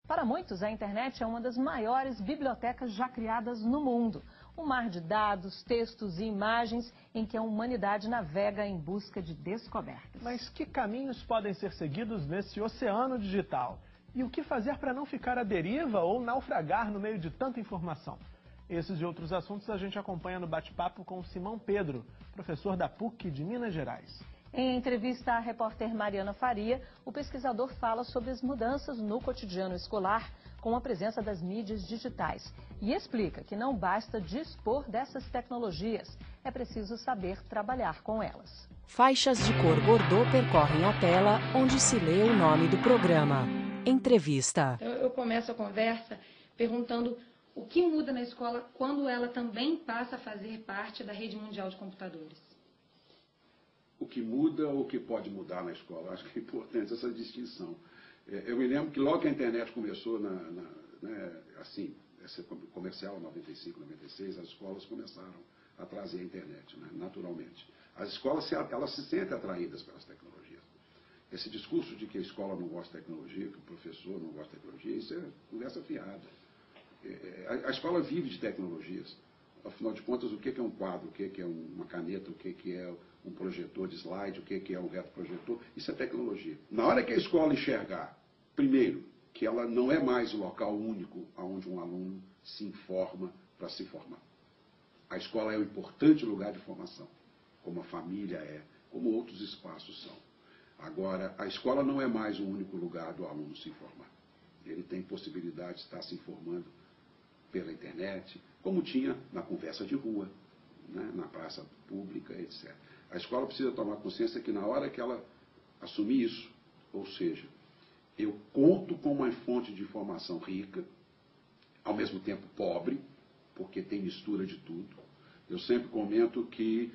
Para muitos, a internet é uma das maiores bibliotecas já criadas no mundo. Um mar de dados, textos e imagens em que a humanidade navega em busca de descobertas. Mas que caminhos podem ser seguidos nesse oceano digital? E o que fazer para não ficar à deriva ou naufragar no meio de tanta informação? Esses e outros assuntos a gente acompanha no bate-papo com Simão Pedro, professor da PUC de Minas Gerais. Em entrevista à repórter Mariana Faria, o pesquisador fala sobre as mudanças no cotidiano escolar com a presença das mídias digitais e explica que não basta dispor dessas tecnologias, é preciso saber trabalhar com elas. Faixas de cor bordô percorrem a tela onde se lê o nome do programa. Entrevista. Eu começo a conversa perguntando o que muda na escola quando ela também passa a fazer parte da rede mundial de computadores. O que muda ou o que pode mudar na escola. Acho que é importante essa distinção. Eu me lembro que logo que a internet começou, assim, essa comercial, 95, 96, as escolas começaram a trazer a internet, né, naturalmente. As escolas elas se sentem atraídas pelas tecnologias. Esse discurso de que a escola não gosta de tecnologia, que o professor não gosta de tecnologia, isso é conversa fiada. A escola vive de tecnologias. Afinal de contas, o que é um quadro, o que é uma caneta, o que é um projetor de slide, o que é um retroprojetor, isso é tecnologia. Na hora que a escola enxergar, primeiro, que ela não é mais o local único onde um aluno se informa para se formar. A escola é um importante lugar de formação, como a família é, como outros espaços são. Agora, a escola não é mais o único lugar do aluno se informar. Ele tem possibilidade de estar se informando pela internet, como tinha na conversa de rua, né, na praça pública, etc. A escola precisa tomar consciência que na hora que ela assumir isso, ou seja, eu conto com uma fonte de informação rica, ao mesmo tempo pobre, porque tem mistura de tudo. Eu sempre comento que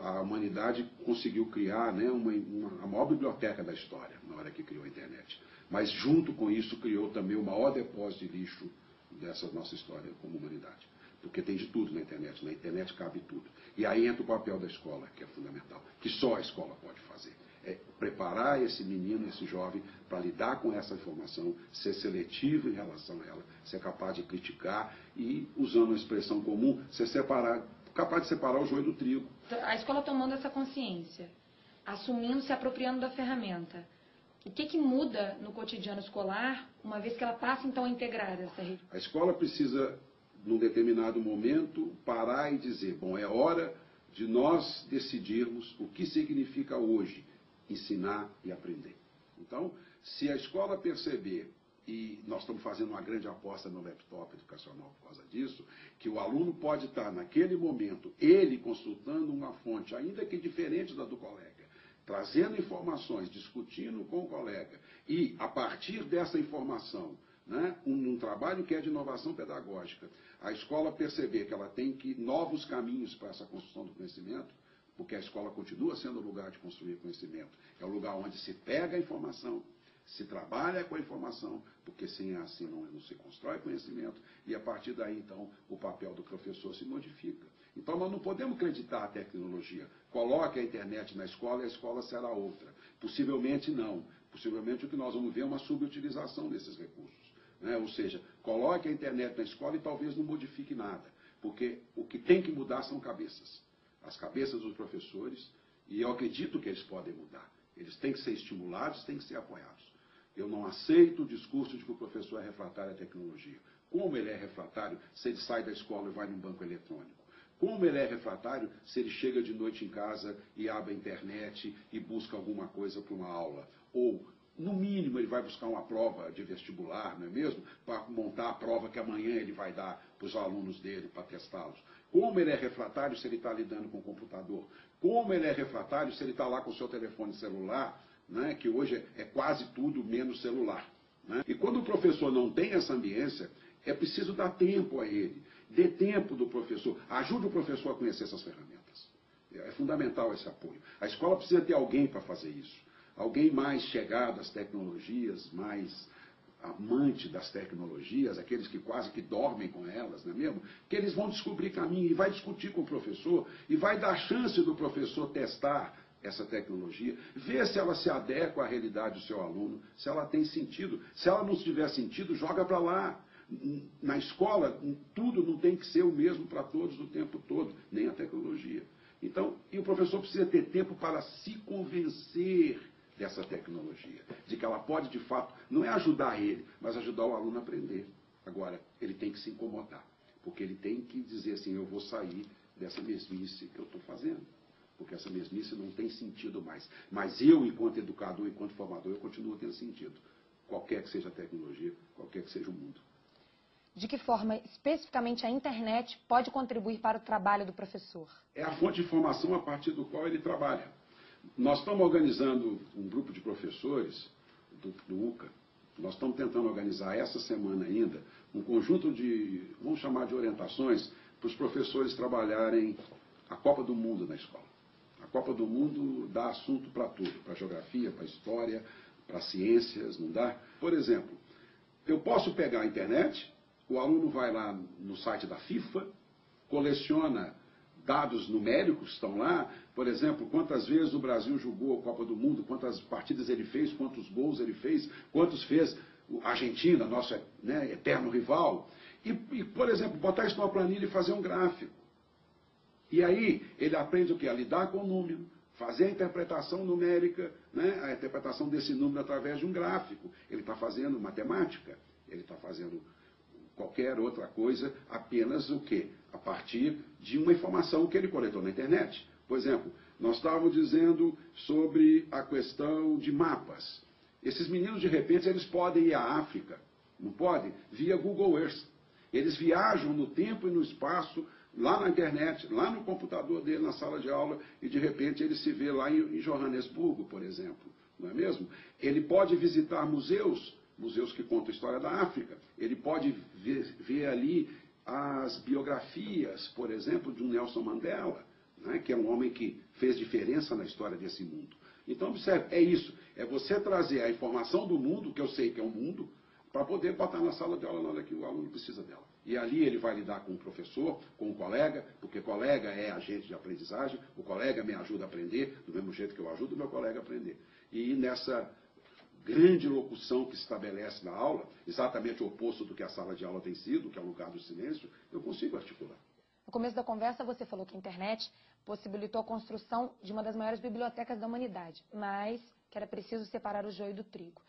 a humanidade conseguiu criar, né, a maior biblioteca da história na hora que criou a internet. Mas junto com isso criou também o maior depósito de lixo dessa nossa história como humanidade. Porque tem de tudo na internet cabe tudo. E aí entra o papel da escola, que é fundamental, que só a escola pode fazer. É preparar esse menino, esse jovem, para lidar com essa informação, ser seletivo em relação a ela, ser capaz de criticar e, usando a expressão comum, capaz de separar o joio do trigo. A escola tomando essa consciência, assumindo, se apropriando da ferramenta. O que muda no cotidiano escolar, uma vez que ela passa, então, a integrar essa rede? A escola precisa, num determinado momento, parar e dizer, bom, é hora de nós decidirmos o que significa hoje ensinar e aprender. Então, se a escola perceber, e nós estamos fazendo uma grande aposta no laptop educacional por causa disso, que o aluno pode estar, naquele momento, ele consultando uma fonte, ainda que diferente da do colega, trazendo informações, discutindo com o colega, e, a partir dessa informação, né, um trabalho que é de inovação pedagógica, a escola perceber que ela tem novos caminhos para essa construção do conhecimento, porque a escola continua sendo o lugar de construir conhecimento, é o lugar onde se pega a informação, se trabalha com a informação, porque sem assim não se constrói conhecimento, e a partir daí, então, o papel do professor se modifica. Então, nós não podemos acreditar a tecnologia. Coloque a internet na escola e a escola será outra. Possivelmente não. Possivelmente o que nós vamos ver é uma subutilização desses recursos. Né? Ou seja, coloque a internet na escola e talvez não modifique nada. Porque o que tem que mudar são cabeças. As cabeças dos professores, e eu acredito que eles podem mudar. Eles têm que ser estimulados, têm que ser apoiados. Eu não aceito o discurso de que o professor é refratário à tecnologia. Como ele é refratário se ele sai da escola e vai num banco eletrônico? Como ele é refratário se ele chega de noite em casa e abre a internet e busca alguma coisa para uma aula? Ou, no mínimo, ele vai buscar uma prova de vestibular, não é mesmo? Para montar a prova que amanhã ele vai dar para os alunos dele, para testá-los. Como ele é refratário se ele está lidando com o computador? Como ele é refratário se ele está lá com o seu telefone celular, né, que hoje é quase tudo menos celular. Né? E quando o professor não tem essa ambiência, é preciso dar tempo a ele. Dê tempo do professor. Ajude o professor a conhecer essas ferramentas. É fundamental esse apoio. A escola precisa ter alguém para fazer isso. Alguém mais chegado às tecnologias, mais amante das tecnologias, aqueles que quase que dormem com elas, não é mesmo? Que eles vão descobrir caminho e vai discutir com o professor e vai dar chance do professor testar essa tecnologia, ver se ela se adequa à realidade do seu aluno, se ela tem sentido. Se ela não tiver sentido, joga para lá. Na escola, tudo não tem que ser o mesmo para todos o tempo todo, nem a tecnologia. Então, e o professor precisa ter tempo para se convencer dessa tecnologia, de que ela pode, de fato, não é ajudar ele, mas ajudar o aluno a aprender. Agora, ele tem que se incomodar, porque ele tem que dizer assim, eu vou sair dessa mesmice que eu estou fazendo, porque essa mesmice não tem sentido mais. Mas eu, enquanto educador, enquanto formador, eu continuo tendo sentido, qualquer que seja a tecnologia, qualquer que seja o mundo. De que forma, especificamente, a internet pode contribuir para o trabalho do professor? É a fonte de informação a partir do qual ele trabalha. Nós estamos organizando um grupo de professores do UCA, nós estamos tentando organizar essa semana ainda um conjunto de, vamos chamar de orientações, para os professores trabalharem a Copa do Mundo na escola. A Copa do Mundo dá assunto para tudo, para geografia, para história, para ciências, não dá? Por exemplo, eu posso pegar a internet, o aluno vai lá no site da FIFA, coleciona dados numéricos, estão lá, por exemplo, quantas vezes o Brasil jogou a Copa do Mundo, quantas partidas ele fez, quantos gols ele fez, quantos fez a Argentina, nosso eterno rival. E, por exemplo, botar isso numa planilha e fazer um gráfico. E aí ele aprende o quê? A lidar com o número, fazer a interpretação numérica, a interpretação desse número através de um gráfico. Ele está fazendo matemática, ele está fazendo qualquer outra coisa, apenas o quê? A partir de uma informação que ele coletou na internet. Por exemplo, nós estávamos dizendo sobre a questão de mapas. Esses meninos, de repente, eles podem ir à África, não podem? Via Google Earth. Eles viajam no tempo e no espaço, lá na internet, lá no computador dele, na sala de aula, e de repente ele se vê lá em Joanesburgo, por exemplo, não é mesmo? Ele pode visitar museus que contam a história da África. Ele pode ver ali as biografias, por exemplo, de um Nelson Mandela, que é um homem que fez diferença na história desse mundo. Então, observe, é isso. É você trazer a informação do mundo, que eu sei que é um mundo, para poder botar na sala de aula na hora que o aluno precisa dela. E ali ele vai lidar com o professor, com o colega, porque colega é agente de aprendizagem, o colega me ajuda a aprender, do mesmo jeito que eu ajudo o meu colega a aprender. E nessa grande locução que se estabelece na aula, exatamente o oposto do que a sala de aula tem sido, que é o lugar do silêncio, eu consigo articular. No começo da conversa você falou que a internet possibilitou a construção de uma das maiores bibliotecas da humanidade, mas que era preciso separar o joio do trigo.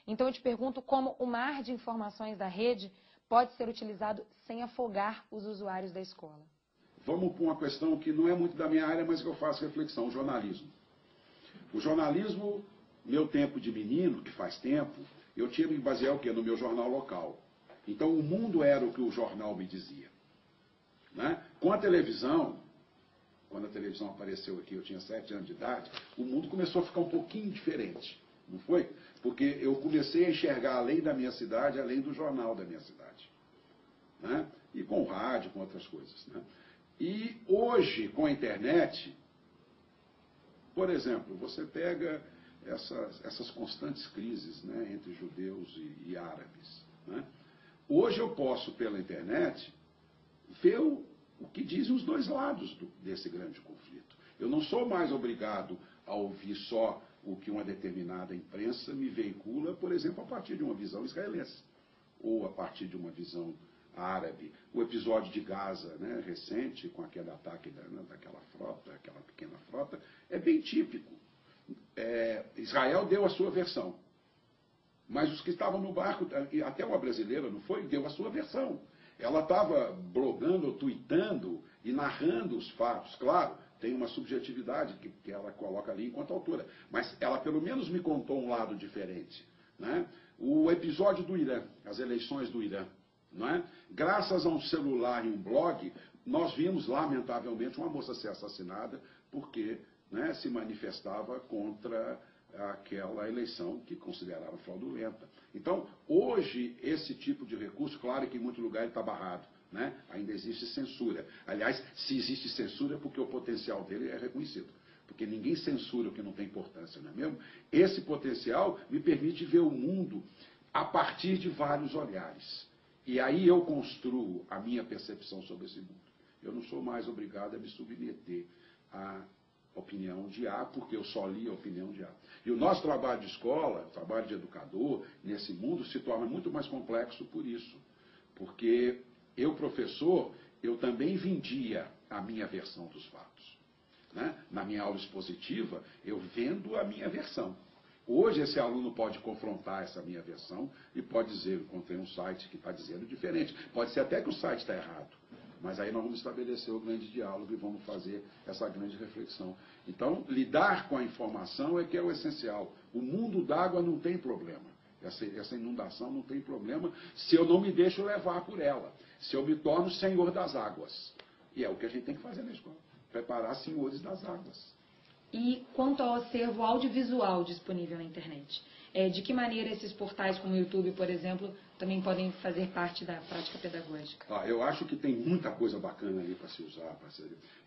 Então eu te pergunto como o mar de informações da rede pode ser utilizado sem afogar os usuários da escola. Vamos para uma questão que não é muito da minha área, mas que eu faço reflexão, o jornalismo. O jornalismo, meu tempo de menino, que faz tempo, eu tinha que me basear o quê? No meu jornal local. Então o mundo era o que o jornal me dizia. Com a televisão, quando a televisão apareceu aqui, eu tinha 7 anos de idade, o mundo começou a ficar um pouquinho diferente, não foi? Porque eu comecei a enxergar além da minha cidade, além do jornal da minha cidade. E com o rádio, com outras coisas. E hoje, com a internet, por exemplo, você pega essas constantes crises entre judeus e árabes. Hoje eu posso, pela internet, ver o que dizem os dois lados desse grande conflito. Eu não sou mais obrigado a ouvir só o que uma determinada imprensa me veicula, por exemplo, a partir de uma visão israelense, ou a partir de uma visão árabe. O episódio de Gaza, recente, com aquele ataque daquela frota, aquela pequena frota, é bem típico. Israel deu a sua versão, mas os que estavam no barco, até uma brasileira, não foi? Deu a sua versão. Ela estava blogando, tweetando e narrando os fatos. Claro, tem uma subjetividade que ela coloca ali enquanto autora, mas ela pelo menos me contou um lado diferente. O episódio do Irã, as eleições do Irã, graças a um celular e um blog, nós vimos, lamentavelmente, uma moça ser assassinada porque se manifestava contra aquela eleição que consideraram fraudulenta. Então, hoje, esse tipo de recurso, claro que em muito lugar ele está barrado. Ainda existe censura. Aliás, se existe censura é porque o potencial dele é reconhecido. Porque ninguém censura o que não tem importância, não é mesmo? Esse potencial me permite ver o mundo a partir de vários olhares. E aí eu construo a minha percepção sobre esse mundo. Eu não sou mais obrigado a me submeter a opinião de A, porque eu só li a opinião de A. E o nosso trabalho de escola, o trabalho de educador, nesse mundo, se torna muito mais complexo por isso. Porque eu, professor, eu também vendia a minha versão dos fatos. Né? Na minha aula expositiva, eu vendo a minha versão. Hoje, esse aluno pode confrontar essa minha versão e pode dizer, eu encontrei um site que está dizendo diferente. Pode ser até que o site está errado. Mas aí nós vamos estabelecer o grande diálogo e vamos fazer essa grande reflexão. Então, lidar com a informação é que é o essencial. O mundo d'água não tem problema. Essa inundação não tem problema se eu não me deixo levar por ela. Se eu me torno senhor das águas. E é o que a gente tem que fazer na escola. Preparar senhores das águas. E quanto ao acervo audiovisual disponível na internet? De que maneira esses portais como o YouTube, por exemplo, também podem fazer parte da prática pedagógica? Eu acho que tem muita coisa bacana ali para se usar.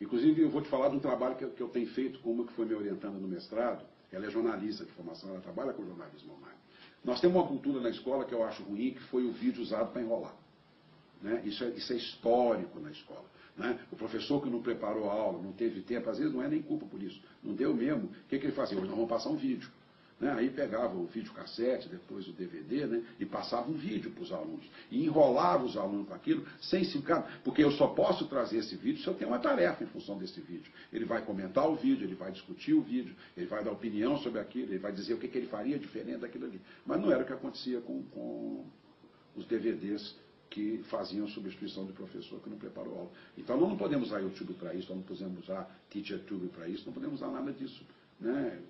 Inclusive, eu vou te falar de um trabalho que eu tenho feito com uma que foi me orientando no mestrado. Ela é jornalista de formação, ela trabalha com jornalismo online. Nós temos uma cultura na escola que eu acho ruim, que foi o vídeo usado para enrolar. Né? Isso é histórico na escola. Né? O professor que não preparou a aula, não teve tempo, às vezes não é nem culpa por isso. Não deu mesmo. O que ele fazia? Hoje nós vamos passar um vídeo. Né? Aí pegava o videocassete, depois o DVD, né? E passava um vídeo para os alunos. E enrolava os alunos com aquilo, sem se ficar. Porque eu só posso trazer esse vídeo se eu tenho uma tarefa em função desse vídeo. Ele vai comentar o vídeo, ele vai discutir o vídeo, ele vai dar opinião sobre aquilo, ele vai dizer o que ele faria diferente daquilo ali. Mas não era o que acontecia com os DVDs que faziam substituição de professor que não preparou a aula. Então nós não podemos usar YouTube para isso, nós não podemos usar TeacherTube para isso, não podemos usar nada disso. Né?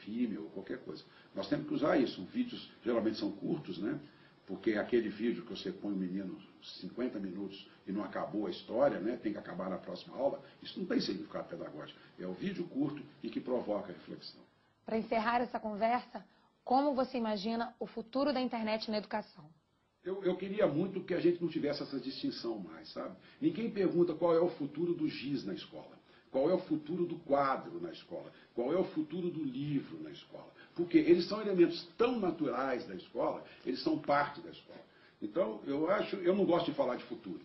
Filme ou qualquer coisa. Nós temos que usar isso. Vídeos geralmente são curtos, né? Porque aquele vídeo que você põe o menino 50 minutos e não acabou a história, né? Tem que acabar na próxima aula, isso não tem significado pedagógico. É o vídeo curto e que provoca reflexão. Para encerrar essa conversa, como você imagina o futuro da internet na educação? Eu queria muito que a gente não tivesse essa distinção mais, sabe? Ninguém pergunta qual é o futuro do giz na escola. Qual é o futuro do quadro na escola? Qual é o futuro do livro na escola? Porque eles são elementos tão naturais da escola, eles são parte da escola. Então, eu não gosto de falar de futuro.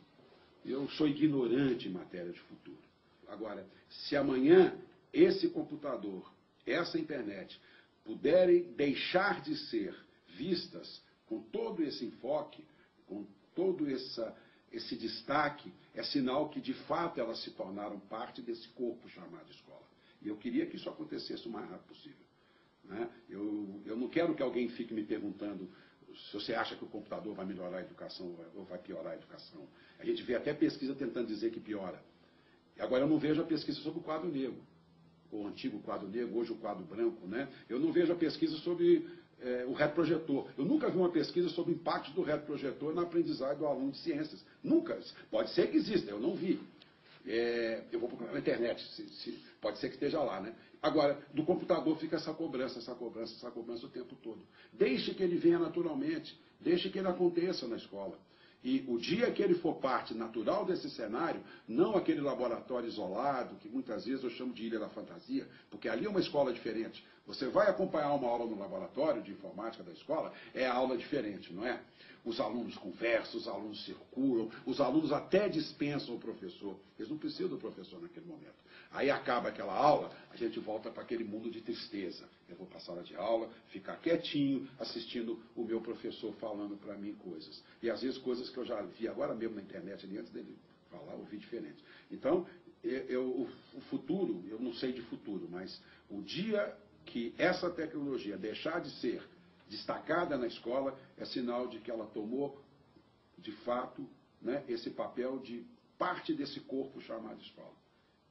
Eu sou ignorante em matéria de futuro. Agora, se amanhã esse computador, essa internet, puderem deixar de ser vistas com todo esse enfoque, com todo esse destaque, é sinal que, de fato, elas se tornaram parte desse corpo chamado escola. E eu queria que isso acontecesse o mais rápido possível. Né? Eu não quero que alguém fique me perguntando se você acha que o computador vai melhorar a educação ou vai piorar a educação. A gente vê até pesquisa tentando dizer que piora. Agora, eu não vejo a pesquisa sobre o quadro negro, o antigo quadro negro, hoje o quadro branco. Né? Eu não vejo a pesquisa sobre o retroprojetor. Eu nunca vi uma pesquisa sobre o impacto do retroprojetor na aprendizagem do aluno de ciências. Nunca. Pode ser que exista, eu não vi. Eu vou procurar na internet, pode ser que esteja lá. Né? Agora, do computador fica essa cobrança o tempo todo. Deixe que ele venha naturalmente, deixe que ele aconteça na escola. E o dia que ele for parte natural desse cenário, não aquele laboratório isolado, que muitas vezes eu chamo de ilha da fantasia, porque ali é uma escola diferente. Você vai acompanhar uma aula no laboratório de informática da escola, é a aula diferente, não é? Os alunos conversam, os alunos circulam, os alunos até dispensam o professor. Eles não precisam do professor naquele momento. Aí acaba aquela aula, a gente volta para aquele mundo de tristeza. Eu vou para a sala de aula, ficar quietinho, assistindo o meu professor falando para mim coisas. E às vezes coisas que eu já vi agora mesmo na internet, ali antes dele falar, eu vi diferente. Então, o futuro, eu não sei de futuro, mas o dia que essa tecnologia deixar de ser destacada na escola, é sinal de que ela tomou, de fato, né, esse papel de parte desse corpo chamado escola.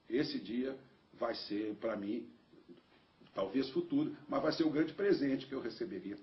Esse dia vai ser, para mim, talvez futuro, mas vai ser o grande presente que eu receberia